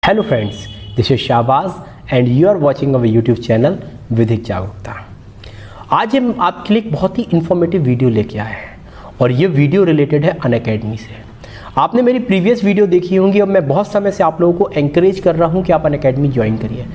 Hello friends, this is Shahbaz and you are watching our YouTube channel Vidhik Jagrukta. आज हम आपके लिए एक बहुत ही इंफॉर्मेटिव वीडियो लेके आए हैं और ये वीडियो रिलेटेड है अनअकैडमी से। आपने मेरी प्रीवियस वीडियो देखी होंगी और मैं बहुत समय से आप लोगों को एंकरेज कर रहा हूं कि आप अनअकैडमी ज्वाइन करिए।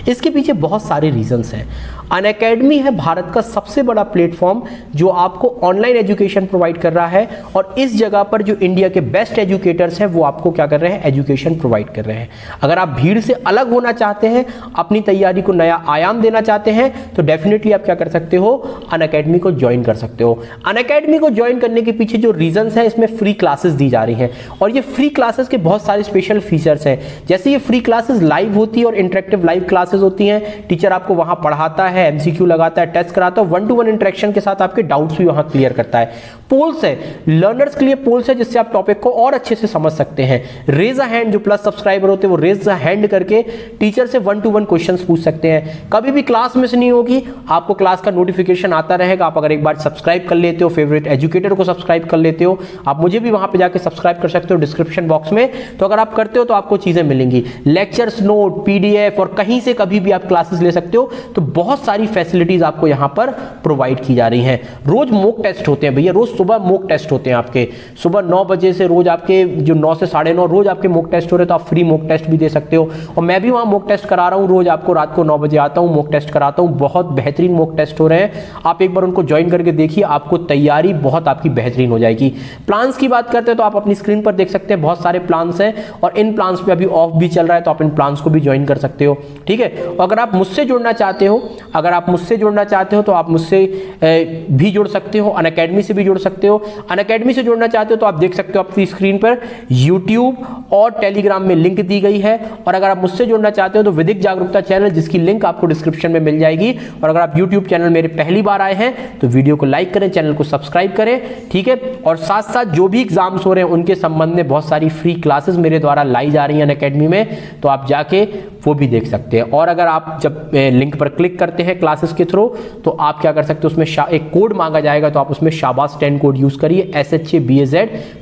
इसके पीछे बहुत सारे रीजंस हैं। अनअकैडमी है भारत का सबसे बड़ा प्लेटफॉर्म जो आपको ऑनलाइन एजुकेशन प्रोवाइड कर रहा है और इस जगह पर जो इंडिया के बेस्ट एजुकेटर्स हैं वो आपको क्या कर रहे हैं, एजुकेशन प्रोवाइड कर रहे हैं। अगर आप भीड़ से अलग होना चाहते हैं, अपनी तैयारी को नया आयाम देना चाहते हैं तो डेफिनेटली आप क्या कर सकते हो, अनअकैडमी को ज्वाइन कर सकते हो। अनअकैडमी को ज्वाइन करने के पीछे जो रीजंस है, इसमें फ्री क्लासेस दी जा रही हैं और ये फ्री क्लासेस के बहुत सारे स्पेशल फीचर्स हैं। जैसे ये फ्री क्लासेस लाइव होती है और इंटरेक्टिव लाइव क्लासेस होती हैं। टीचर आपको वहां पढ़ाता है, एमसीक्यू लगाता है, टेस्ट कराता है, 1-to-1 इंटरेक्शन के साथ आपके डाउट्स भी वहां क्लियर करता है। पोल्स है, लर्नर्स के लिए पोल्स है जिससे आप टॉपिक को और अच्छे से समझ सकते हैं। रेज अ हैंड, जो प्लस सब्सक्राइबर होते हैं वो रेज अ हैंड करके टीचर से 1-to-1 क्वेश्चंस पूछ सकते हैं। कभी भी क्लास मिस नहीं होगी, आपको क्लास का नोटिफिकेशन आता रहेगा। आप अगर एक बार सब्सक्राइब कर लेते हो, फेवरेट एजुकेटर को सब्सक्राइब कर लेते हो, आप मुझे भी वहां पे जाके सब्सक्राइब कर सकते हो डिस्क्रिप्शन बॉक्स में। तो अगर आप करते हो तो आपको चीजें मिलेंगी, लेक्चर्स, नोट, पीडीएफ और कहीं से कभी भी आप क्लासेस ले सकते हो। तो बहुत सारी फैसिलिटीज आपको यहां पर प्रोवाइड की जा रही हैं। रोज मॉक टेस्ट होते हैं भैया, रोज सुबह मॉक टेस्ट होते हैं आपके। सुबह 9 बजे से रोज आपके जो 9 से 9:30 रोज आपके मॉक टेस्ट हो रहे हैं, तो आप फ्री मॉक टेस्ट भी दे सकते हो। और मैं भी वहां मॉक टेस्ट करा रहा हूं, रोज आपको रात को 9 बजे आता हूं, मॉक टेस्ट कराता हूं। बहुत बेहतरीन मॉक टेस्ट हो रहे हैं, आप एक बार उनको ज्वाइन करके देखिए, आपको तैयारी बहुत आपकी बेहतरीन हो जाएगी। प्लान्स की बात करते हैं तो आप अपनी स्क्रीन पर देख सकते हैं, बहुत सारे प्लान्स हैं और इन प्लान्स पे अभी ऑफ भी चल रहा है, तो आप इन प्लान्स को भी ज्वाइन कर सकते हो। ठीक है, अगर आप मुझसे जुड़ना चाहते हो, तो आप मुझसे भी जुड़ सकते हो, अनअकैडमी से भी जुड़ सकते हो। अनअकैडमी से जुड़ना चाहते हो तो आप देख सकते हो अपनी स्क्रीन पर यूट्यूब और टेलीग्राम में लिंक दी गई है। और अगर आप मुझसे जुड़ना चाहते हो तो विधिक जागरूकता चैनल, जिसकी लिंक आपको डिस्क्रिप्शन में मिल जाएगी। और अगर आप यूट्यूब चैनल मेरे पहली बार आए हैं तो वीडियो को लाइक करें, चैनल को सब्सक्राइब करें। ठीक है, और साथ साथ जो भी एग्जाम्स हो रहे हैं उनके संबंध में बहुत सारी फ्री क्लासेस मेरे द्वारा लाई जा रही हैं अनअकैडमी में, तो आप जाके वो भी देख सकते हैं। और अगर आप जब लिंक पर क्लिक करते हैं क्लासेस के थ्रू, तो आप क्या कर सकते हो, उसमें एक कोड मांगा जाएगा, तो आप उसमें शाबाश 10 कोड यूज करिए, SHABAZ,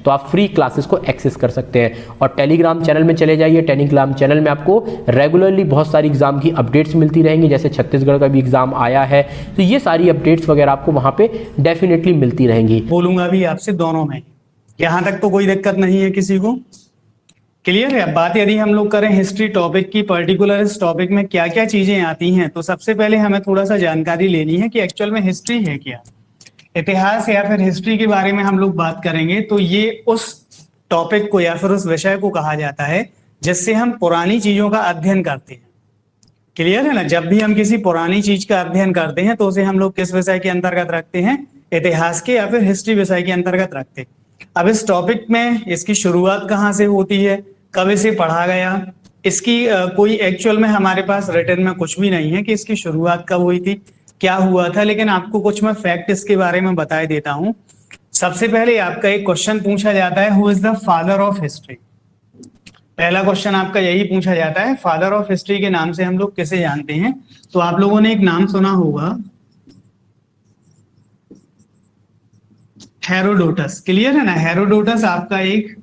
तो आप फ्री क्लासेस को एक्सेस कर सकते हैं। और टेलीग्राम चैनल में चले जाइए, टेलीग्राम चैनल में आपको रेगुलरली बहुत सारी एग्जाम की अपडेट्स मिलती रहेंगी। जैसे छत्तीसगढ़ का भी एग्जाम आया है, तो ये सारी अपडेट्स वगैरह आपको वहां पे डेफिनेटली मिलती रहेंगी। बोलूंगा भी आपसे दोनों में, यहां तक तो कोई दिक्कत नहीं है किसी को। क्लियर है। अब बात यदि हम लोग करें हिस्ट्री टॉपिक की, पर्टिकुलर इस टॉपिक में क्या क्या चीजें आती हैं, तो सबसे पहले हमें थोड़ा सा जानकारी लेनी है कि एक्चुअल में हिस्ट्री है क्या। इतिहास या फिर हिस्ट्री के बारे में हम लोग बात करेंगे तो ये उस टॉपिक को या फिर उस विषय को कहा जाता है जिससे हम पुरानी चीजों का अध्ययन करते हैं। क्लियर है ना। जब भी हम किसी पुरानी चीज का अध्ययन करते हैं तो उसे हम लोग किस विषय के अंतर्गत रखते हैं, इतिहास के या फिर हिस्ट्री विषय के अंतर्गत रखते हैं। अब इस टॉपिक में इसकी शुरुआत कहाँ से होती है, कब इसे पढ़ा गया, इसकी कोई एक्चुअल में हमारे पास रिटन में कुछ भी नहीं है कि इसकी शुरुआत कब हुई थी, क्या हुआ था। लेकिन आपको कुछ मैं फैक्ट इसके बारे में बता देता हूं। सबसे पहले आपका एक क्वेश्चन पूछा जाता है, who is the father of history. पहला क्वेश्चन आपका यही पूछा जाता है, फादर ऑफ हिस्ट्री के नाम से हम लोग किसे जानते हैं। तो आप लोगों ने एक नाम सुना होगा, हेरोडोटस। क्लियर है ना। हेरोडोटस आपका एक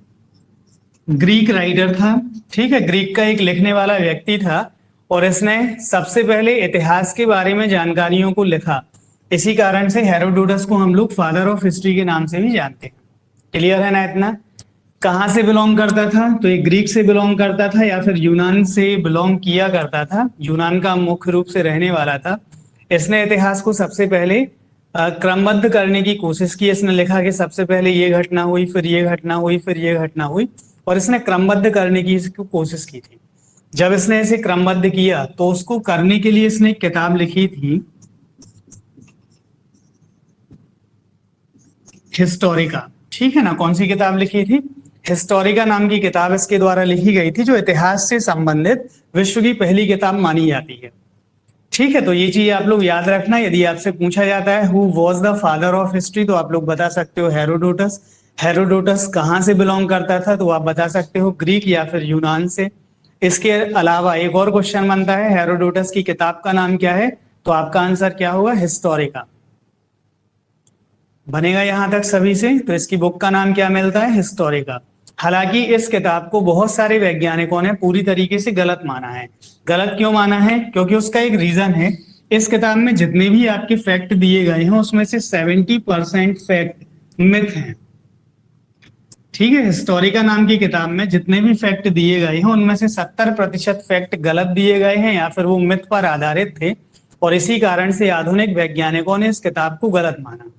ग्रीक राइटर था। ठीक है, ग्रीक का एक लिखने वाला व्यक्ति था और इसने सबसे पहले इतिहास के बारे में जानकारियों को लिखा। इसी कारण से हेरोडोटस को हम लोग फादर ऑफ हिस्ट्री के नाम से भी जानते हैं। क्लियर है ना इतना। कहाँ से बिलोंग करता था, तो ये ग्रीक से बिलोंग करता था या फिर यूनान से बिलोंग किया करता था। यूनान का मुख्य रूप से रहने वाला था। इसने इतिहास को सबसे पहले क्रमबद्ध करने की कोशिश की। इसने लिखा कि सबसे पहले ये घटना हुई, फिर ये घटना हुई, फिर ये घटना हुई, और इसने क्रमबद्ध करने की कोशिश की थी। जब इसने इसे क्रमबद्ध किया तो उसको करने के लिए इसने एक किताब लिखी थी, हिस्टोरिका। ठीक है ना। कौन सी किताब लिखी थी, हिस्टोरिका नाम की किताब इसके द्वारा लिखी गई थी, जो इतिहास से संबंधित विश्व की पहली किताब मानी जाती है। ठीक है, तो ये चीज आप लोग याद रखना। यदि आपसे पूछा जाता है who was the father of history, तो आप लोग बता सकते हो हेरोडोटस। हेरोडोटस कहाँ से बिलोंग करता था, तो आप बता सकते हो ग्रीक या फिर यूनान से। इसके अलावा एक और क्वेश्चन बनता है, हेरोडोटस की किताब का नाम क्या है, तो आपका आंसर क्या होगा, हिस्टोरिका बनेगा। यहां तक सभी से। तो इसकी बुक का नाम क्या मिलता है, हिस्टोरिका। हालांकि इस किताब को बहुत सारे वैज्ञानिकों ने पूरी तरीके से गलत माना है। गलत क्यों माना है? क्योंकि उसका एक रीजन है। इस किताब में जितने भी आपके फैक्ट दिए गए हैं उसमें से 70% फैक्ट मिथ हैं। ठीक है, हिस्टोरिका नाम की किताब में जितने भी फैक्ट दिए गए हैं उनमें से 70% फैक्ट गलत दिए गए हैं या फिर वो मिथ पर आधारित थे, और इसी कारण से आधुनिक वैज्ञानिकों ने इस किताब को गलत माना।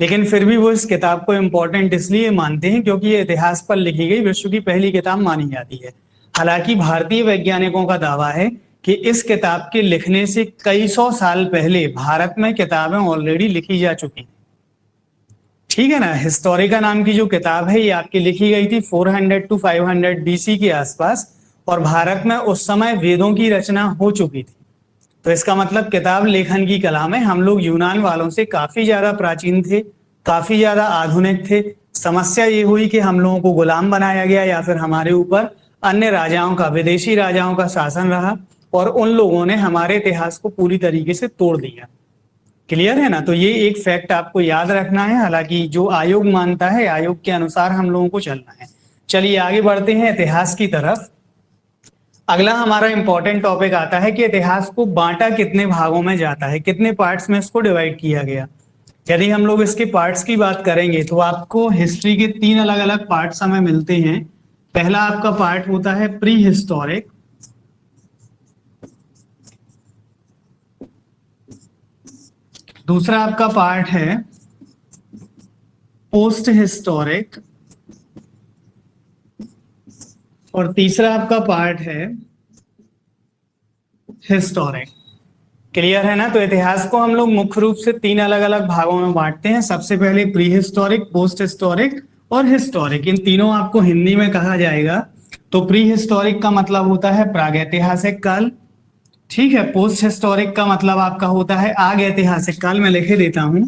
लेकिन फिर भी वो इस किताब को इम्पोर्टेंट इसलिए मानते हैं क्योंकि ये इतिहास पर लिखी गई विश्व की पहली किताब मानी जाती है। हालांकि भारतीय वैज्ञानिकों का दावा है कि इस किताब के लिखने से कई सौ साल पहले भारत में किताबें ऑलरेडी लिखी जा चुकी। ठीक है ना, हिस्टोरिका नाम की जो किताब है ये आपकी लिखी गई थी 400 to 500 BC के आसपास, और भारत में उस समय वेदों की रचना हो चुकी थी। तो इसका मतलब किताब लेखन की कला में हम लोग यूनान वालों से काफी ज्यादा प्राचीन थे, काफी ज्यादा आधुनिक थे। समस्या ये हुई कि हम लोगों को गुलाम बनाया गया या फिर हमारे ऊपर अन्य राजाओं का, विदेशी राजाओं का शासन रहा, और उन लोगों ने हमारे इतिहास को पूरी तरीके से तोड़ दिया। क्लियर है ना? तो ये एक फैक्ट आपको याद रखना है। हालांकि जो आयोग मानता है, आयोग के अनुसार हम लोगों को चलना है। चलिए आगे बढ़ते हैं इतिहास की तरफ। अगला हमारा इंपॉर्टेंट टॉपिक आता है कि इतिहास को बांटा कितने भागों में जाता है, कितने पार्ट्स में इसको डिवाइड किया गया। यदि हम लोग इसके पार्ट्स की बात करेंगे तो आपको हिस्ट्री के 3 अलग अलग पार्ट्स हमें मिलते हैं। पहला आपका पार्ट होता है प्री हिस्टोरिक, दूसरा आपका पार्ट है पोस्ट हिस्टोरिक, और तीसरा आपका पार्ट है हिस्टोरिक। क्लियर है ना? तो इतिहास को हम लोग मुख्य रूप से 3 अलग अलग भागों में बांटते हैं। सबसे पहले प्री हिस्टोरिक, पोस्ट हिस्टोरिक और हिस्टोरिक। इन तीनों आपको हिंदी में कहा जाएगा। तो प्री हिस्टोरिक का मतलब होता है प्रागैतिहासिक काल। ठीक है, पोस्ट हिस्टोरिक का मतलब आपका होता है आग ऐतिहासिक काल। मैं लिखे देता हूं।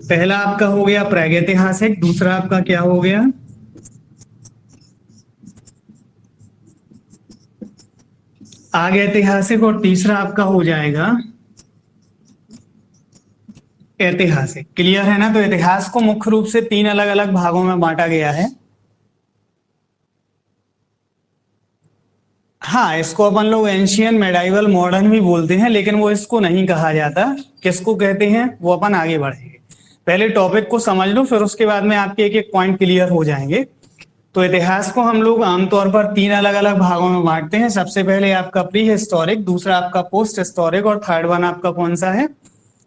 पहला आपका हो गया प्रागैतिहासिक, दूसरा आपका क्या हो गया आग ऐतिहासिक, और तीसरा आपका हो जाएगा ऐतिहासिक। क्लियर है ना? तो इतिहास को मुख्य रूप से 3 अलग अलग भागों में बांटा गया है। हाँ, इसको अपन लोग एंशियन, मेडाइवल, मॉडर्न भी बोलते हैं, लेकिन वो इसको नहीं कहा जाता। किसको कहते हैं वो अपन आगे बढ़ेंगे। पहले टॉपिक को समझ लो, फिर उसके बाद में आपके एक एक पॉइंट क्लियर हो जाएंगे। तो इतिहास को हम लोग आमतौर पर 3 अलग अलग भागों में बांटते हैं। सबसे पहले आपका प्री हिस्टोरिक, दूसरा आपका पोस्ट हिस्टोरिक, और थर्ड वन आपका कौन सा है?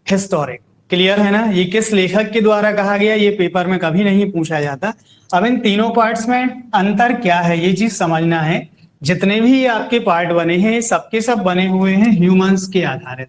हिस्टोरिक। क्लियर है ना? ये किस लेखक के द्वारा कहा गया ये पेपर में कभी नहीं पूछा जाता। अब इन तीनों पार्ट्स में अंतर क्या है ये चीज समझना है। जितने भी आपके पार्ट बने हैं सबके सब बने हुए हैं ह्यूमंस के आधारित।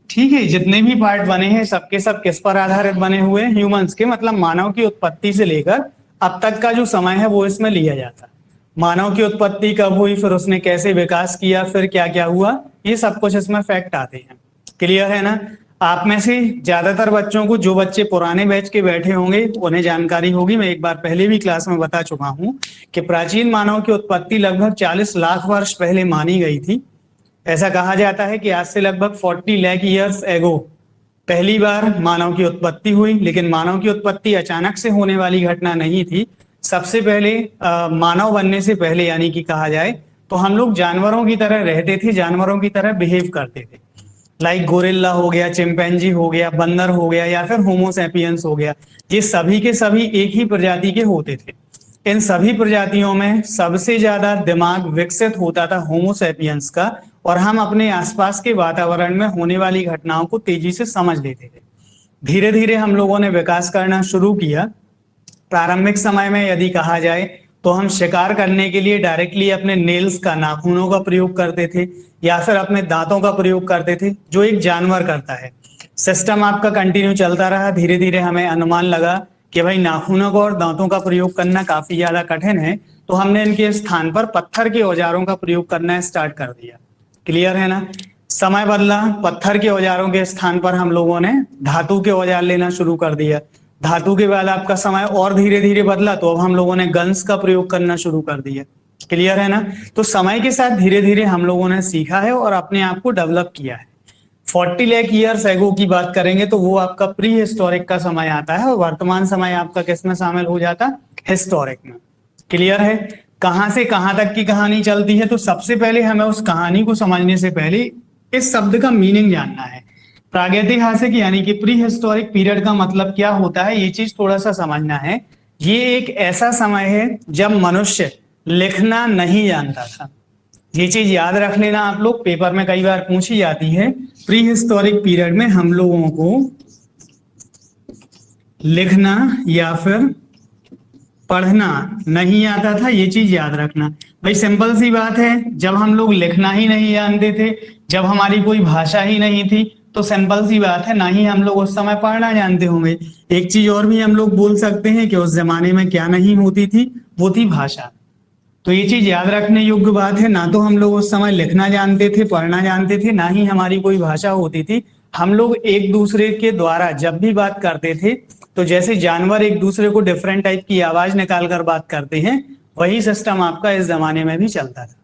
ठीक है, जितने भी पार्ट बने हैं सबके सब किस पर आधारित बने हुए हैं? ह्यूमंस के। मतलब मानव की उत्पत्ति से लेकर अब तक का जो समय है वो इसमें लिया जाता। मानव की उत्पत्ति कब हुई, फिर उसने कैसे विकास किया, फिर क्या क्या हुआ, ये सब कुछ इसमें फैक्ट आते हैं। क्लियर है ना? आप में से ज्यादातर बच्चों को, जो बच्चे पुराने बैच के बैठे होंगे उन्हें जानकारी होगी। मैं एक बार पहले भी क्लास में बता चुका हूं कि प्राचीन मानव की उत्पत्ति लगभग 40 लाख वर्ष पहले मानी गई थी। ऐसा कहा जाता है कि आज से लगभग 40 लाख ईयर्स एगो पहली बार मानव की उत्पत्ति हुई। लेकिन मानव की उत्पत्ति अचानक से होने वाली घटना नहीं थी। सबसे पहले मानव बनने से पहले, यानी कि कहा जाए तो हम लोग जानवरों की तरह रहते थे, जानवरों की तरह बिहेव करते थे। लाइक गोरिल्ला हो गया, चिंपैंजी हो गया, बंदर हो गया, या फिर होमो सैपियंस हो गया। ये सभी के सभी एक ही प्रजाति के होते थे। इन सभी प्रजातियों में सबसे ज्यादा दिमाग विकसित होता था होमो सैपियंस का, और हम अपने आसपास के वातावरण में होने वाली घटनाओं को तेजी से समझ लेते थे। धीरे धीरे हम लोगों ने विकास करना शुरू किया। प्रारंभिक समय में यदि कहा जाए तो हम शिकार करने के लिए डायरेक्टली अपने नेल्स का, नाखूनों का प्रयोग करते थे, या फिर अपने दांतों का प्रयोग करते थे, जो एक जानवर करता है। सिस्टम आपका कंटिन्यू चलता रहा। धीरे धीरे हमें अनुमान लगा कि भाई नाखूनों का और दांतों का प्रयोग करना काफी ज्यादा कठिन है, तो हमने इनके स्थान पर पत्थर के औजारों का प्रयोग करना स्टार्ट कर दिया। क्लियर है ना? समय बदला, पत्थर के औजारों के स्थान पर हम लोगों ने धातु के औजार लेना शुरू कर दिया। धातु के बाद आपका समय और धीरे धीरे बदला, तो अब हम लोगों ने गन्स का प्रयोग करना शुरू कर दिया। क्लियर है ना? तो समय के साथ धीरे धीरे हम लोगों ने सीखा है और अपने आप को डेवलप किया है। 40 लाख ईयर्स एगो की बात करेंगे तो वो आपका प्री हिस्टोरिक का समय आता है, और वर्तमान समय आपका किस में शामिल हो जाता? हिस्टोरिक में। क्लियर है? कहां से कहां तक की कहानी चलती है, तो सबसे पहले हमें उस कहानी को समझने से पहले इस शब्द का मीनिंग जानना है। प्रागैतिहासिक यानी कि प्री हिस्टोरिक पीरियड का मतलब क्या होता है, ये चीज थोड़ा सा समझना है। ये एक ऐसा समय है जब मनुष्य लिखना नहीं जानता था। ये चीज याद रख लेना आप लोग, पेपर में कई बार पूछी जाती है। प्री हिस्टोरिक पीरियड में हम लोगों को लिखना या फिर पढ़ना नहीं आता था, ये चीज याद रखना। भाई सिंपल सी बात है, जब हम लोग लिखना ही नहीं जानते थे, जब हमारी कोई भाषा ही नहीं थी, तो सिंपल सी बात है ना ही हम लोग उस समय पढ़ना जानते होंगे। एक चीज और भी हम लोग बोल सकते हैं कि उस जमाने में क्या नहीं होती थी, वो थी भाषा। तो ये चीज याद रखने योग्य बात है, ना तो हम लोग उस समय लिखना जानते थे, पढ़ना जानते थे, ना ही हमारी कोई भाषा होती थी। हम लोग एक दूसरे के द्वारा जब भी बात करते थे, तो जैसे जानवर एक दूसरे को डिफरेंट टाइप की आवाज निकाल कर बात करते हैं, वही सिस्टम आपका इस जमाने में भी चलता था।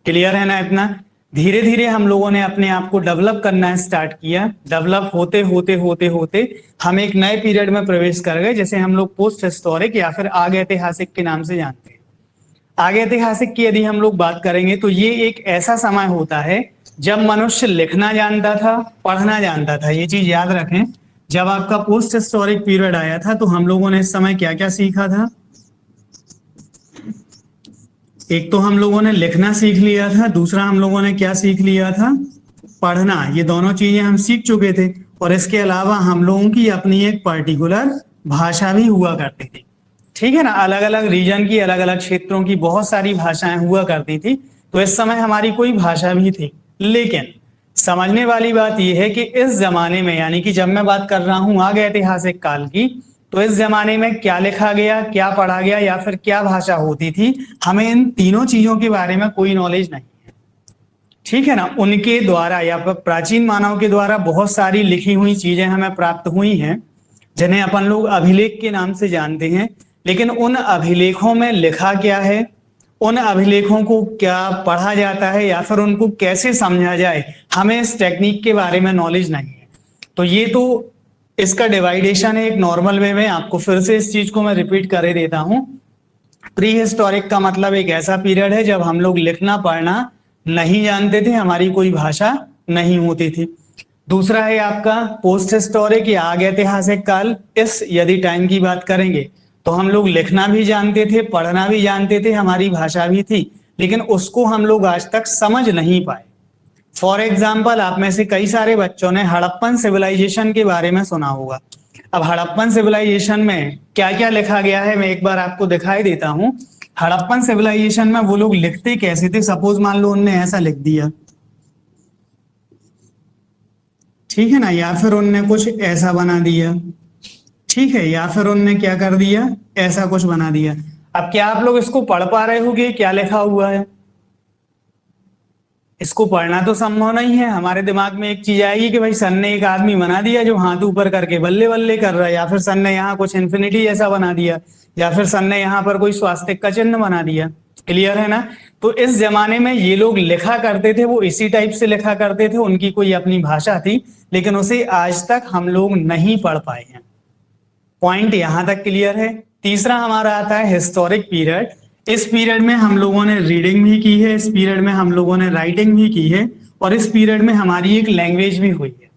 क्लियर है ना इतना? धीरे धीरे हम लोगों ने अपने आप को डेवलप करना स्टार्ट किया। डेवलप होते होते होते होते हम एक नए पीरियड में प्रवेश कर गए, जैसे हम लोग पोस्ट हिस्टोरिक या फिर आग ऐतिहासिक के नाम से जानते हैं। आगे ऐतिहासिक की यदि हम लोग बात करेंगे तो ये एक ऐसा समय होता है जब मनुष्य लिखना जानता था, पढ़ना जानता था। ये चीज याद रखें, जब आपका पोस्ट हिस्टोरिक पीरियड आया था तो हम लोगों ने इस समय क्या क्या सीखा था? एक तो हम लोगों ने लिखना सीख लिया था, दूसरा हम लोगों ने क्या सीख लिया था? पढ़ना। ये दोनों चीजें हम सीख चुके थे, और इसके अलावा हम लोगों की अपनी एक पर्टिकुलर भाषा भी हुआ करती थी। ठीक है ना? अलग अलग रीजन की, अलग अलग क्षेत्रों की बहुत सारी भाषाएं हुआ करती थी, तो इस समय हमारी कोई भाषा भी थी। लेकिन समझने वाली बात यह है कि इस जमाने में, यानी कि जब मैं बात कर रहा हूं आगे ऐतिहासिक काल की, तो इस जमाने में क्या लिखा गया, क्या पढ़ा गया, या फिर क्या भाषा होती थी, हमें इन तीनों चीजों के बारे में कोई नॉलेज नहीं है। ठीक है ना? उनके द्वारा या फिर प्राचीन मानव के द्वारा बहुत सारी लिखी हुई चीजें हमें प्राप्त हुई हैं, जिन्हें अपन लोग अभिलेख के नाम से जानते हैं। लेकिन उन अभिलेखों में लिखा क्या है, उन अभिलेखों को क्या पढ़ा जाता है, या फिर उनको कैसे समझा जाए, हमें इस टेक्निक के बारे में नॉलेज नहीं है। तो ये तो इसका डिवाइडेशन है एक नॉर्मल वे में। आपको फिर से इस चीज को मैं रिपीट कर देता हूं। प्री हिस्टोरिक का मतलब एक ऐसा पीरियड है जब हम लोग लिखना पढ़ना नहीं जानते थे, हमारी कोई भाषा नहीं होती थी। दूसरा है आपका पोस्ट हिस्टोरिक या आगे ऐतिहासिक काल। इस यदि टाइम की बात करेंगे तो हम लोग लिखना भी जानते थे, पढ़ना भी जानते थे, हमारी भाषा भी थी, लेकिन उसको हम लोग आज तक समझ नहीं पाए। फॉर एग्जाम्पल, आप में से कई सारे बच्चों ने हड़प्पन सिविलाइजेशन के बारे में सुना होगा। अब हड़प्पन सिविलाइजेशन में क्या क्या लिखा गया है, मैं एक बार आपको दिखाई देता हूं। हड़प्पन सिविलाइजेशन में वो लोग लिखते कैसे थे? सपोज मान लो उनने ऐसा लिख दिया, ठीक है ना, या फिर उनने कुछ ऐसा बना दिया, ठीक है, या फिर उनने क्या कर दिया, ऐसा कुछ बना दिया। अब क्या आप लोग इसको पढ़ पा रहे होगे क्या लिखा हुआ है? इसको पढ़ना तो संभव नहीं है। हमारे दिमाग में एक चीज आएगी कि भाई सन ने एक आदमी बना दिया जो हाथ ऊपर करके बल्ले बल्ले कर रहा है, या फिर सन ने यहाँ कुछ इन्फिनिटी जैसा बना दिया, या फिर सन ने यहाँ पर कोई स्वास्तिक का चिन्ह बना दिया। क्लियर है ना? तो इस जमाने में ये लोग लिखा करते थे, वो इसी टाइप से लिखा करते थे, उनकी कोई अपनी भाषा थी, लेकिन उसे आज तक हम लोग नहीं पढ़ पाए हैं। पॉइंट यहां तक क्लियर है? तीसरा हमारा आता है हिस्टोरिक पीरियड। इस पीरियड में हम लोगों ने रीडिंग भी की है, इस पीरियड में हम लोगों ने राइटिंग भी की है, और इस पीरियड में हमारी एक लैंग्वेज भी हुई है।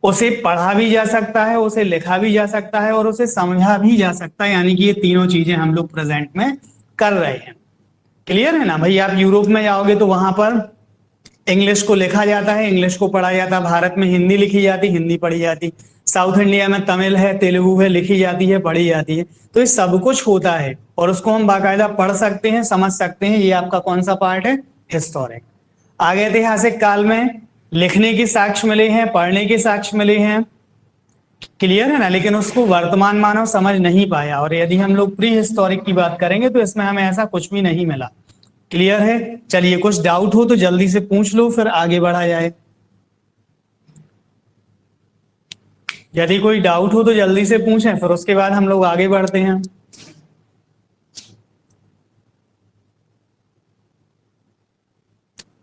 उसे पढ़ा भी जा सकता है, उसे लिखा भी जा सकता है, और उसे समझा भी जा सकता है, यानी कि ये तीनों चीजें हम लोग प्रेजेंट में कर रहे हैं। क्लियर है ना भाई? आप यूरोप में जाओगे तो वहां पर इंग्लिश को लिखा जाता है, इंग्लिश को पढ़ा जाता है। भारत में हिंदी लिखी जाती, हिंदी पढ़ी जाती। साउथ इंडिया में तमिल है, तेलुगु है, लिखी जाती है, पढ़ी जाती है। तो ये सब कुछ होता है, और उसको हम बाकायदा पढ़ सकते हैं, समझ सकते हैं। ये आपका कौन सा पार्ट है? हिस्टोरिक। आगे ऐतिहासिक काल में लिखने के साक्ष्य मिले हैं, पढ़ने के साक्ष्य मिले हैं। क्लियर है ना? लेकिन उसको वर्तमान मानव समझ नहीं पाया। और यदि हम लोग प्री हिस्टोरिक की बात करेंगे तो इसमें हमें ऐसा कुछ भी नहीं मिला। क्लियर है? चलिए, कुछ डाउट हो तो जल्दी से पूछ लो, फिर आगे बढ़ा जाए। यदि कोई डाउट हो तो जल्दी से पूछें, फिर उसके बाद हम लोग आगे बढ़ते हैं।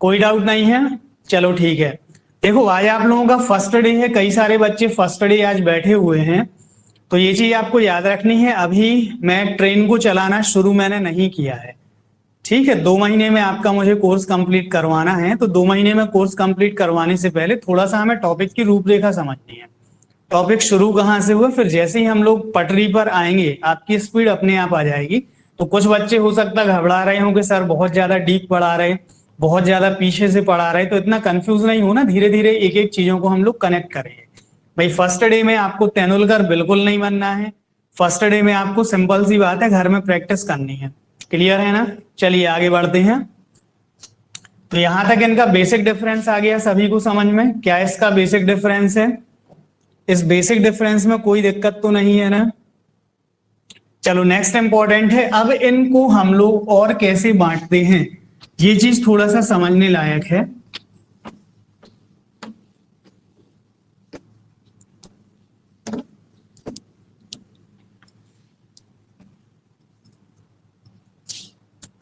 कोई डाउट नहीं है? चलो ठीक है। देखो आज आप लोगों का फर्स्ट डे है, कई सारे बच्चे फर्स्ट डे आज बैठे हुए हैं, तो ये चीज आपको याद रखनी है। अभी मैं ट्रेन को चलाना शुरू मैंने नहीं किया है, ठीक है। 2 महीने में आपका मुझे कोर्स कंप्लीट करवाना है, तो 2 महीने में कोर्स कंप्लीट करवाने से पहले थोड़ा सा हमें टॉपिक की रूपरेखा समझनी है। टॉपिक शुरू कहाँ से हुआ, फिर जैसे ही हम लोग पटरी पर आएंगे आपकी स्पीड अपने आप आ जाएगी। तो कुछ बच्चे हो सकता है घबरा रहे हों कि सर बहुत ज्यादा डीप पढ़ा रहे, बहुत ज्यादा पीछे से पढ़ा रहे, तो इतना कंफ्यूज नहीं होना, धीरे धीरे एक एक चीजों को हम लोग कनेक्ट करेंगे। भाई फर्स्ट डे में आपको तेंदुलकर बिल्कुल नहीं बनना है, फर्स्ट डे में आपको सिंपल सी बात है घर में प्रैक्टिस करनी है। क्लियर है ना? चलिए आगे बढ़ते हैं। तो यहां तक इनका बेसिक डिफरेंस आ गया सभी को समझ में, क्या इसका बेसिक डिफरेंस है? इस बेसिक डिफरेंस में कोई दिक्कत तो नहीं है ना? चलो नेक्स्ट इंपॉर्टेंट है, अब इनको हम लोग और कैसे बांटते हैं, ये चीज थोड़ा सा समझने लायक है।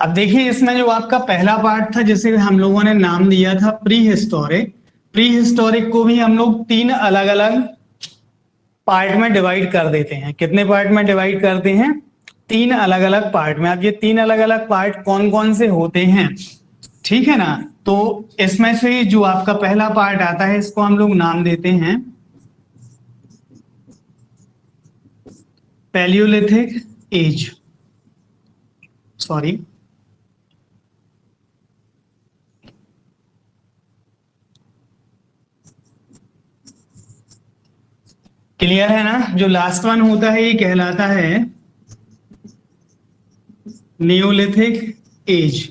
अब देखिए इसमें जो आपका पहला पार्ट था जिसे हम लोगों ने नाम दिया था प्री हिस्टोरिक, प्री हिस्टोरिक को भी हम लोग 3 अलग अलग पार्ट में डिवाइड कर देते हैं। कितने पार्ट में डिवाइड करते हैं? 3 अलग अलग पार्ट में। अब ये 3 अलग अलग पार्ट कौन कौन से होते हैं, ठीक है ना? तो इसमें से जो आपका पहला पार्ट आता है इसको हम लोग नाम देते हैं पैलियोलिथिक एज, सॉरी क्लियर है ना? जो लास्ट वन होता है ये कहलाता है नियोलिथिक एज।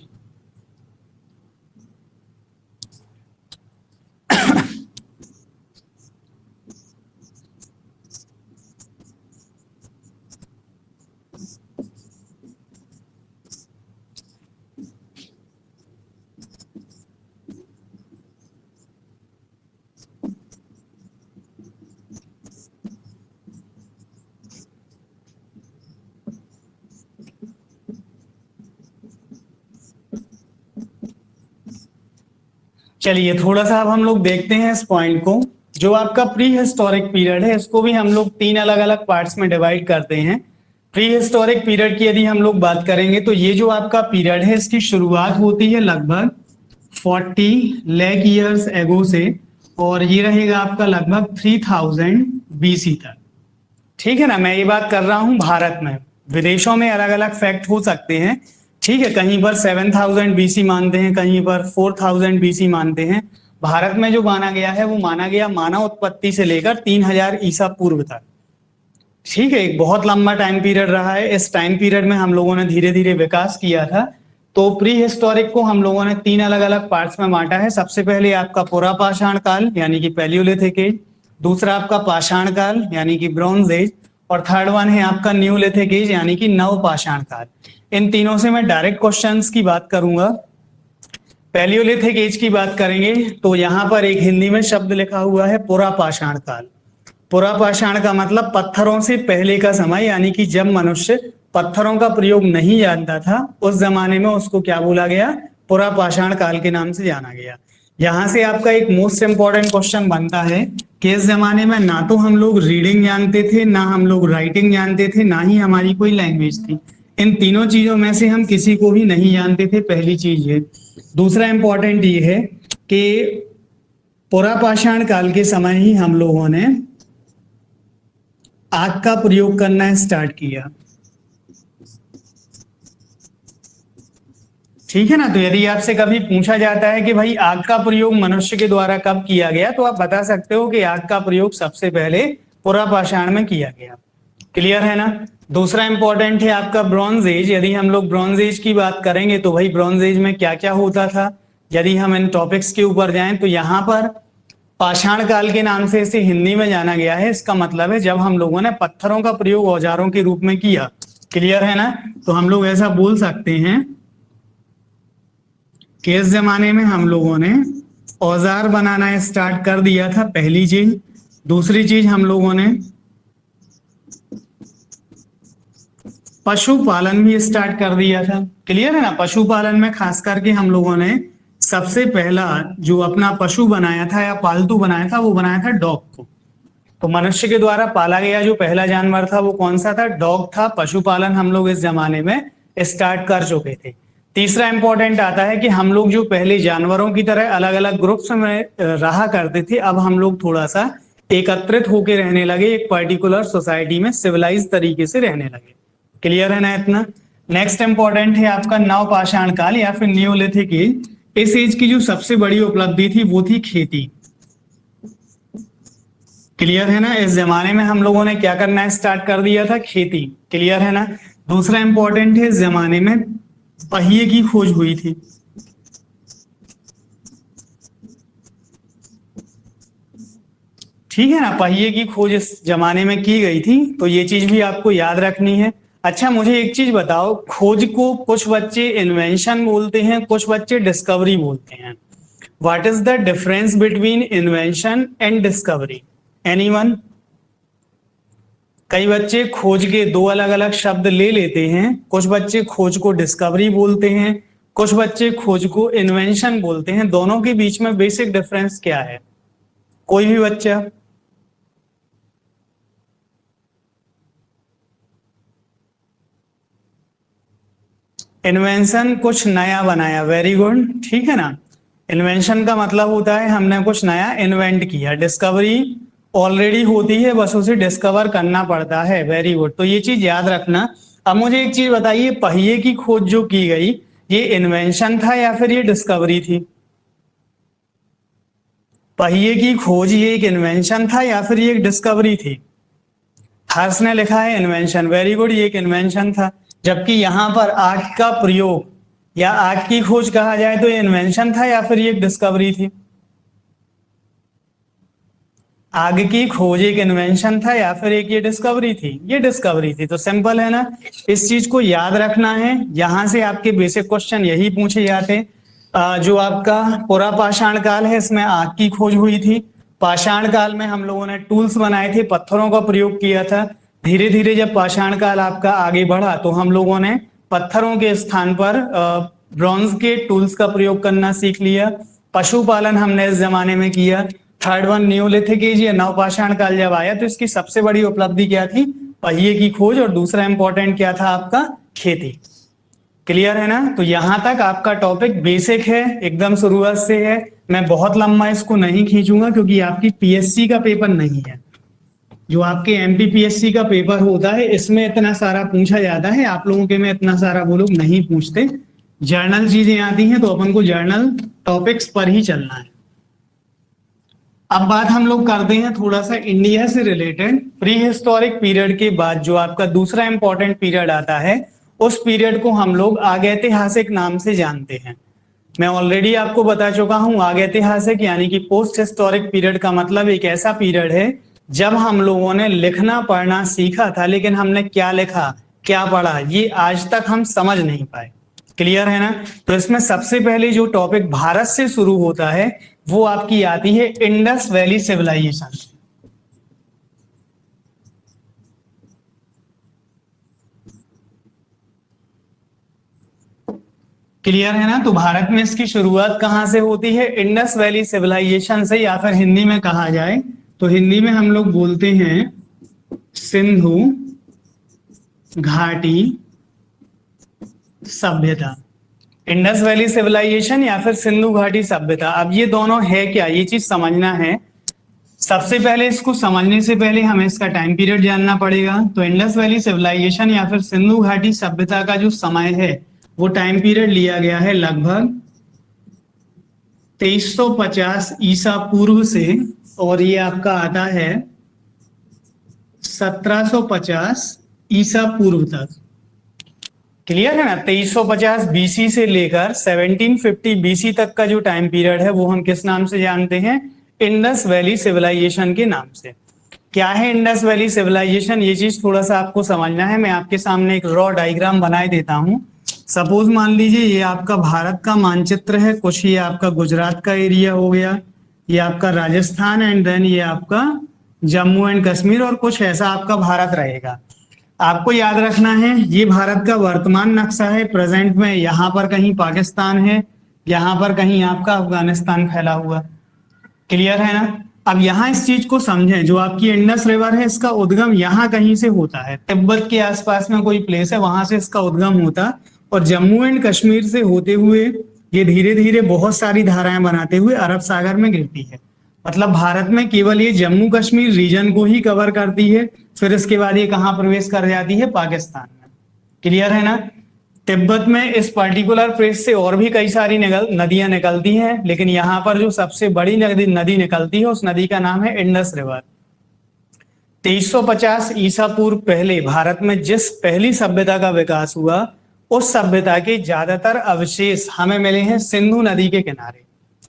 चलिए थोड़ा सा अब हम लोग देखते हैं इस पॉइंट को। जो आपका प्री हिस्टोरिक पीरियड है इसको भी हम लोग 3 अलग अलग पार्ट्स में डिवाइड करते हैं। प्री हिस्टोरिक पीरियड की यदि हम लोग बात करेंगे तो ये जो आपका पीरियड है इसकी शुरुआत होती है लगभग 40 लाख ईयर्स एगो से, और ये रहेगा आपका लगभग 3000 बीसी तक, ठीक है ना? मैं ये बात कर रहा हूं भारत में, विदेशों में अलग अलग फैक्ट हो सकते हैं, ठीक है। कहीं पर 7000 बीसी मानते हैं, कहीं पर 4000 बीसी मानते हैं। भारत में जो माना गया है वो माना गया मानव उत्पत्ति से लेकर 3000 ईसा पूर्व तक, ठीक है। एक बहुत लंबा टाइम पीरियड रहा है। इस टाइम पीरियड में हम लोगों ने धीरे धीरे विकास किया था। तो प्री हिस्टोरिक को हम लोगों ने 3 अलग अलग पार्ट्स में बांटा है। सबसे पहले आपका पुरापाषाण काल यानी कि पैलियोलिथिक एज, दूसरा आपका पाषाण काल यानी कि ब्रॉन्ज एज, और थर्ड वन है आपका न्यूलिथिक एज यानी कि नवपाषाण काल। इन तीनों से मैं डायरेक्ट क्वेश्चंस की बात करूंगा। पैलियोलिथिक एज की बात करेंगे तो यहां पर एक हिंदी में शब्द लिखा हुआ है पुरापाषाण काल। पुरापाषाण का मतलब पत्थरों से पहले का समय, यानी कि जब मनुष्य पत्थरों का प्रयोग नहीं जानता था उस जमाने में उसको क्या बोला गया? पुरापाषाण काल के नाम से जाना गया। यहां से आपका एक मोस्ट इंपॉर्टेंट क्वेश्चन बनता है कि इस जमाने में ना तो हम लोग रीडिंग जानते थे, ना हम लोग राइटिंग जानते थे, ना ही हमारी कोई लैंग्वेज थी। इन तीनों चीजों में से हम किसी को भी नहीं जानते थे, पहली चीज ये। दूसरा इंपॉर्टेंट ये है कि पुरापाषाण काल के समय ही हम लोगों ने आग का प्रयोग करना स्टार्ट किया, ठीक है ना? तो यदि आपसे कभी पूछा जाता है कि भाई आग का प्रयोग मनुष्य के द्वारा कब किया गया, तो आप बता सकते हो कि आग का प्रयोग सबसे पहले पुरापाषाण में किया गया। क्लियर है ना? दूसरा इंपॉर्टेंट है आपका ब्रॉन्ज एज। यदि हम लोग ब्रॉन्ज एज की बात करेंगे तो भाई ब्रॉन्ज एज में क्या क्या होता था, यदि हम इन टॉपिक्स के ऊपर जाएं तो यहाँ पर पाषाण काल के नाम से इसे हिंदी में जाना गया है। इसका मतलब है जब हम लोगों ने पत्थरों का प्रयोग औजारों के रूप में किया। क्लियर है ना? तो हम लोग ऐसा बोल सकते हैं कि इस जमाने में हम लोगों ने औजार बनाना स्टार्ट कर दिया था, पहली चीज। दूसरी चीज हम लोगों ने पशुपालन भी स्टार्ट कर दिया था। क्लियर है ना? पशुपालन में खास करके हम लोगों ने सबसे पहला जो अपना पशु बनाया था या पालतू बनाया था वो बनाया था डॉग को। तो मनुष्य के द्वारा पाला गया जो पहला जानवर था वो कौन सा था? डॉग था। पशुपालन हम लोग इस जमाने में स्टार्ट कर चुके थे। तीसरा इंपॉर्टेंट आता है कि हम लोग जो पहले जानवरों की तरह अलग अलग ग्रुप्स में रहा करते थे, अब हम लोग थोड़ा सा एकत्रित होकर रहने लगे, एक पर्टिकुलर सोसाइटी में सिविलाइज तरीके से रहने लगे। क्लियर है ना इतना? नेक्स्ट इंपॉर्टेंट है आपका नवपाषाण काल या फिर न्यूलिथिक एज। इस एज की जो सबसे बड़ी उपलब्धि थी वो थी खेती। क्लियर है ना? इस जमाने में हम लोगों ने क्या करना स्टार्ट कर दिया था? खेती। क्लियर है ना? दूसरा इंपॉर्टेंट है, इस जमाने में पहिए की खोज हुई थी। ठीक है ना? पहिए की खोज इस जमाने में की गई थी, तो ये चीज भी आपको याद रखनी है। अच्छा, मुझे एक चीज बताओ, खोज को कुछ बच्चे इन्वेंशन बोलते हैं, कुछ बच्चे डिस्कवरी बोलते हैं। What is the difference between invention and discovery? Anyone? कई बच्चे खोज के दो अलग अलग शब्द ले लेते हैं। कुछ बच्चे खोज को डिस्कवरी बोलते हैं, कुछ बच्चे खोज को इन्वेंशन बोलते हैं। दोनों के बीच में बेसिक डिफरेंस क्या है? कोई भी बच्चा? इन्वेंशन कुछ नया बनाया, वेरी गुड। ठीक है ना? इन्वेंशन का मतलब होता है हमने कुछ नया इन्वेंट किया। डिस्कवरी ऑलरेडी होती है, बस उसे डिस्कवर करना पड़ता है। वेरी गुड, तो ये चीज याद रखना। अब मुझे एक चीज बताइए, पहिए की खोज जो की गई ये इन्वेंशन था या फिर ये डिस्कवरी थी? पहिए की खोज ये एक इन्वेंशन था या फिर ये एक डिस्कवरी थी? हर्ष ने लिखा है इन्वेंशन। वेरी गुड, ये एक इन्वेंशन था। जबकि यहां पर आग का प्रयोग या आग की खोज कहा जाए तो ये इन्वेंशन था या फिर ये एक डिस्कवरी थी? आग की खोज एक इन्वेंशन था या फिर एक ये डिस्कवरी थी? ये डिस्कवरी थी। तो सिंपल है ना? इस चीज को याद रखना है। यहां से आपके बेसिक क्वेश्चन यही पूछे जाते। जो आपका पुरा पाषाण काल है इसमें आग की खोज हुई थी। पाषाण काल में हम लोगों ने टूल्स बनाए थे, पत्थरों का प्रयोग किया था। धीरे धीरे जब पाषाण काल आपका आगे बढ़ा तो हम लोगों ने पत्थरों के स्थान पर ब्रॉन्ज के टूल्स का प्रयोग करना सीख लिया। पशुपालन हमने इस जमाने में किया। थर्ड वन न्यूलिथिक एज या नवपाषाण काल जब आया तो इसकी सबसे बड़ी उपलब्धि क्या थी? पहिए की खोज। और दूसरा इंपॉर्टेंट क्या था आपका? खेती। क्लियर है ना? तो यहां तक आपका टॉपिक बेसिक है, एकदम शुरुआत से है। मैं बहुत लंबा इसको नहीं खींचूंगा क्योंकि आपकी पीएससी का पेपर नहीं है। जो आपके एमपीपीएससी का पेपर होता है इसमें इतना सारा पूछा जाता है, आप लोगों के में इतना सारा वो लोग नहीं पूछते। जर्नल चीजें आती हैं तो अपन को जर्नल टॉपिक्स पर ही चलना है। अब बात हम लोग करते हैं थोड़ा सा इंडिया से रिलेटेड। प्री हिस्टोरिक पीरियड के बाद जो आपका दूसरा इंपॉर्टेंट पीरियड आता है उस पीरियड को हम लोग आगैतिहासिक नाम से जानते हैं। मैं ऑलरेडी आपको बता चुका हूं, आगैतिहासिक यानी कि पोस्ट हिस्टोरिक पीरियड का मतलब एक ऐसा पीरियड है जब हम लोगों ने लिखना पढ़ना सीखा था, लेकिन हमने क्या लिखा क्या पढ़ा ये आज तक हम समझ नहीं पाए। क्लियर है ना? तो इसमें सबसे पहले जो टॉपिक भारत से शुरू होता है वो आपकी आती है इंडस वैली सिविलाइजेशन। क्लियर है ना? तो भारत में इसकी शुरुआत कहां से होती है? इंडस वैली सिविलाइजेशन से, या फिर हिंदी में कहा जाए तो हिंदी में हम लोग बोलते हैं सिंधु घाटी सभ्यता। इंडस वैली सिविलाइजेशन या फिर सिंधु घाटी सभ्यता। अब ये दोनों है क्या, ये चीज समझना है। सबसे पहले इसको समझने से पहले हमें इसका टाइम पीरियड जानना पड़ेगा। तो इंडस वैली सिविलाइजेशन या फिर सिंधु घाटी सभ्यता का जो समय है वो टाइम पीरियड लिया गया है लगभग 2350 ईसा पूर्व से, और ये आपका आता है 1750 ईसा पूर्व तक। क्लियर है ना? 2350 बीसी से लेकर 1750 बीसी तक का जो टाइम पीरियड है वो हम किस नाम से जानते हैं? इंडस वैली सिविलाइजेशन के नाम से। क्या है इंडस वैली सिविलाइजेशन? ये चीज थोड़ा सा आपको समझना है। मैं आपके सामने एक रॉ डायग्राम बनाए देता हूं। सपोज मान लीजिए ये आपका भारत का मानचित्र है, कुछ ये आपका गुजरात का एरिया हो गया, ये आपका राजस्थान, एंड देन ये आपका जम्मू एंड कश्मीर, और कुछ ऐसा आपका भारत रहेगा। आपको याद रखना है ये भारत का वर्तमान नक्शा है। प्रेजेंट में यहाँ पर कहीं पाकिस्तान है, यहाँ पर कहीं आपका अफगानिस्तान फैला हुआ। क्लियर है ना। अब यहाँ इस चीज को समझें, जो आपकी इंडस रिवर है इसका उद्गम यहाँ कहीं से होता है, तिब्बत के आसपास में कोई प्लेस है वहां से इसका उद्गम होता, और जम्मू एंड कश्मीर से होते हुए ये धीरे धीरे बहुत सारी धाराएं बनाते हुए अरब सागर में गिरती है। मतलब भारत में केवल ये जम्मू कश्मीर रीजन को ही कवर करती है, फिर इसके बाद ये कहाँ प्रवेश कर जाती है, पाकिस्तान में। क्लियर है ना। तिब्बत में इस पर्टिकुलर प्लेस से और भी कई सारी नदियां निकलती हैं, लेकिन यहाँ पर जो सबसे बड़ी नदी निकलती है उस नदी का नाम है इंडस रिवर। 2350 ईसा पूर्व पहले भारत में जिस पहली सभ्यता का विकास हुआ उस सभ्यता के ज्यादातर अवशेष हमें मिले हैं सिंधु नदी के किनारे।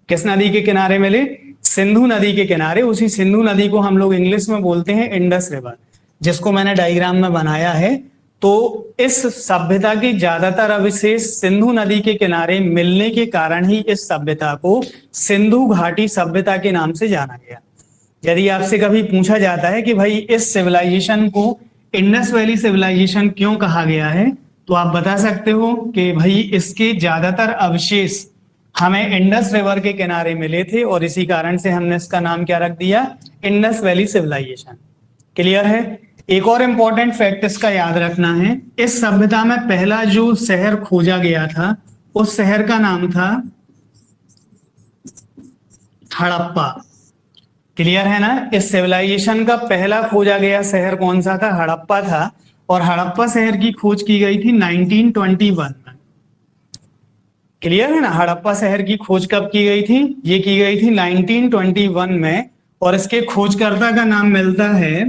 किस नदी के किनारे मिले, सिंधु नदी के किनारे। उसी सिंधु नदी को हम लोग इंग्लिश में बोलते हैं इंडस रिवर, जिसको मैंने डायग्राम में बनाया है। तो इस सभ्यता के ज्यादातर अवशेष सिंधु नदी के किनारे मिलने के कारण ही इस सभ्यता को सिंधु घाटी सभ्यता के नाम से जाना गया। यदि आपसे कभी पूछा जाता है कि भाई इस सिविलाइजेशन को इंडस वैली सिविलाइजेशन क्यों कहा गया है, तो आप बता सकते हो कि भाई इसके ज्यादातर अवशेष हमें इंडस रिवर के किनारे मिले थे और इसी कारण से हमने इसका नाम क्या रख दिया, इंडस वैली सिविलाइजेशन। क्लियर है। एक और इंपॉर्टेंट फैक्ट इसका याद रखना है, इस सभ्यता में पहला जो शहर खोजा गया था उस शहर का नाम था हड़प्पा। क्लियर है ना। इस सिविलाइजेशन का पहला खोजा गया शहर कौन सा था, हड़प्पा था, और हड़प्पा शहर की खोज की गई थी 1921 में। क्लियर है ना। हड़प्पा शहर की खोज कब की गई थी, ये की गई थी 1921 में, और इसके खोजकर्ता का नाम मिलता है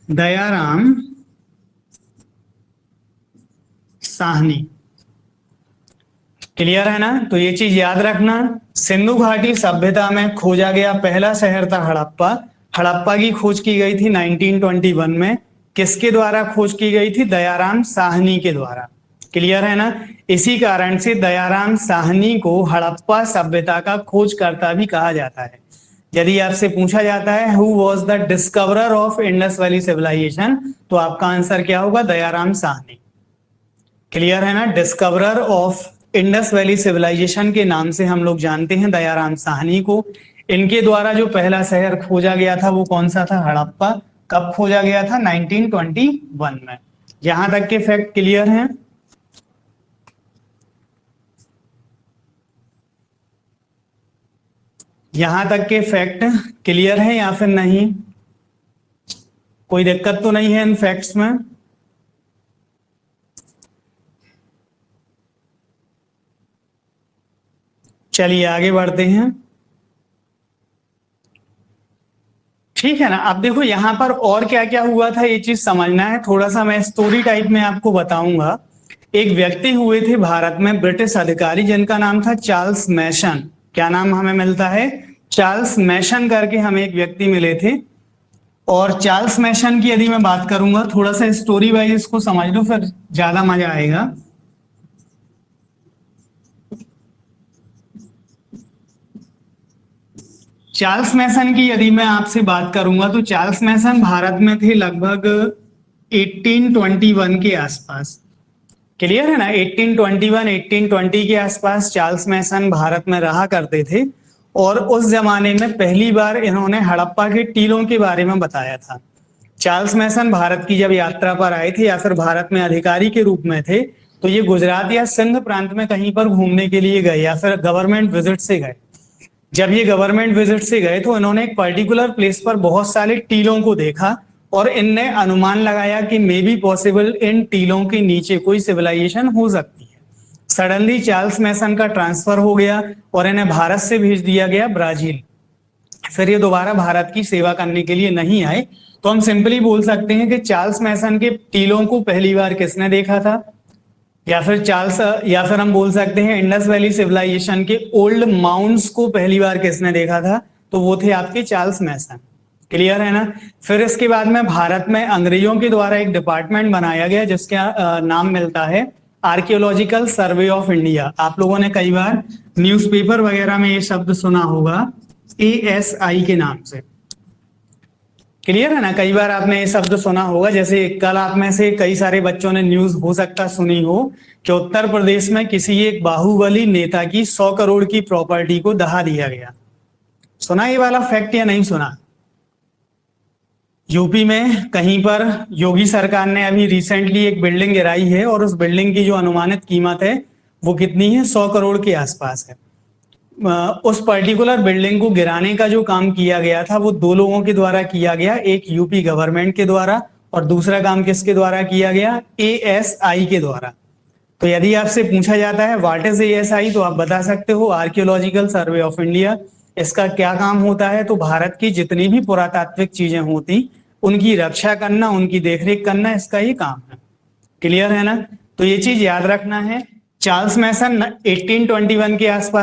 दयाराम साहनी। क्लियर है ना। तो ये चीज याद रखना, सिंधु घाटी सभ्यता में खोजा गया पहला शहर था हड़प्पा। हड़प्पा की खोज की गई थी 1921 में। किसके द्वारा खोज की गई थी, दयाराम साहनी के द्वारा। क्लियर है ना। इसी कारण से दयाराम साहनी को हड़प्पा सभ्यता का खोजकर्ता भी कहा जाता है। यदि आपसे पूछा जाता है who was the discoverer of Indus Valley civilisation, तो आपका आंसर क्या होगा, दयाराम साहनी। क्लियर है ना। Discoverer of Indus Valley civilisation के नाम से हम लोग जानते हैं दयाराम साहनी को। इनके द्वारा जो पहला शहर खोजा गया था वो कौन सा था, हड़प्पा। कब खोजा गया था, 1921 में। यहां तक के फैक्ट क्लियर हैं। यहां तक के फैक्ट क्लियर है या फिर नहीं, कोई दिक्कत तो नहीं है इन फैक्ट्स में। चलिए आगे बढ़ते हैं। ठीक है ना। अब देखो यहां पर और क्या क्या हुआ था ये चीज समझना है। थोड़ा सा मैं स्टोरी टाइप में आपको बताऊंगा। एक व्यक्ति हुए थे भारत में, ब्रिटिश अधिकारी, जिनका नाम था चार्ल्स मैसन। क्या नाम हमें मिलता है, चार्ल्स मैसन करके हमें एक व्यक्ति मिले थे। और चार्ल्स मैसन की यदि मैं बात करूंगा, थोड़ा सा स्टोरी वाइज इसको समझ लो फिर ज्यादा मजा आएगा। चार्ल्स मैसन की यदि मैं आपसे बात करूंगा तो चार्ल्स मैसन भारत में थे लगभग 1821 के आसपास। क्लियर है ना। 1821 1820 के आसपास चार्ल्स मैसन भारत में रहा करते थे, और उस जमाने में पहली बार इन्होंने हड़प्पा के टीलों के बारे में बताया था। चार्ल्स मैसन भारत की जब यात्रा पर आए थे या फिर भारत में अधिकारी के रूप में थे, तो ये गुजरात या सिंध प्रांत में कहीं पर घूमने के लिए गए या फिर गवर्नमेंट विजिट से गए। जब ये गवर्नमेंट विजिट से गए तो इन्होंने एक पर्टिकुलर प्लेस पर बहुत सारे टीलों को देखा, और इनने अनुमान लगाया कि मे बी पॉसिबल इन टीलों के नीचे कोई सिविलाइजेशन हो सकती है। सडनली चार्ल्स मैसन का ट्रांसफर हो गया और इन्हें भारत से भेज दिया गया ब्राजील। फिर ये दोबारा भारत की सेवा करने के लिए नहीं आए। तो हम सिंपली बोल सकते हैं कि चार्ल्स मैसन के टीलों को पहली बार किसने देखा था, या फिर हम बोल सकते हैं इंडस वैली सिविलाइजेशन के ओल्ड माउंट्स को पहली बार किसने देखा था, तो वो थे आपके चार्ल्स मैसन। क्लियर है ना। फिर इसके बाद में भारत में अंग्रेजों के द्वारा एक डिपार्टमेंट बनाया गया जिसका नाम मिलता है आर्कियोलॉजिकल सर्वे ऑफ इंडिया। आप लोगों ने कई बार न्यूज़पेपर वगैरह में ये शब्द सुना होगा ASI के नाम से। क्लियर है ना। कई बार आपने ये शब्द सुना होगा, जैसे कल आप में से कई सारे बच्चों ने न्यूज हो सकता सुनी हो कि उत्तर प्रदेश में किसी एक बाहुबली नेता की 100 करोड़ की प्रॉपर्टी को दहा दिया गया। सुना ये वाला फैक्ट या नहीं सुना? यूपी में कहीं पर योगी सरकार ने अभी रिसेंटली एक बिल्डिंग गिराई है और उस बिल्डिंग की जो अनुमानित कीमत है वो कितनी है? 100 करोड़ के आसपास है। उस पर्टिकुलर बिल्डिंग को गिराने का जो काम किया गया था वो दो लोगों के द्वारा किया गया, एक यूपी गवर्नमेंट के द्वारा और दूसरा काम किसके द्वारा किया गया? ASI के द्वारा। तो यदि आपसे पूछा जाता है व्हाट इज ASI, तो आप बता सकते हो आर्कियोलॉजिकल सर्वे ऑफ इंडिया। इसका क्या काम होता है? तो भारत की जितनी भी पुरातात्विक चीजें होती उनकी रक्षा करना, उनकी देखरेख करना, इसका ही काम है। क्लियर है ना। तो ये चीज याद रखना है। चार्ल्स मैसन 1821 के आसपास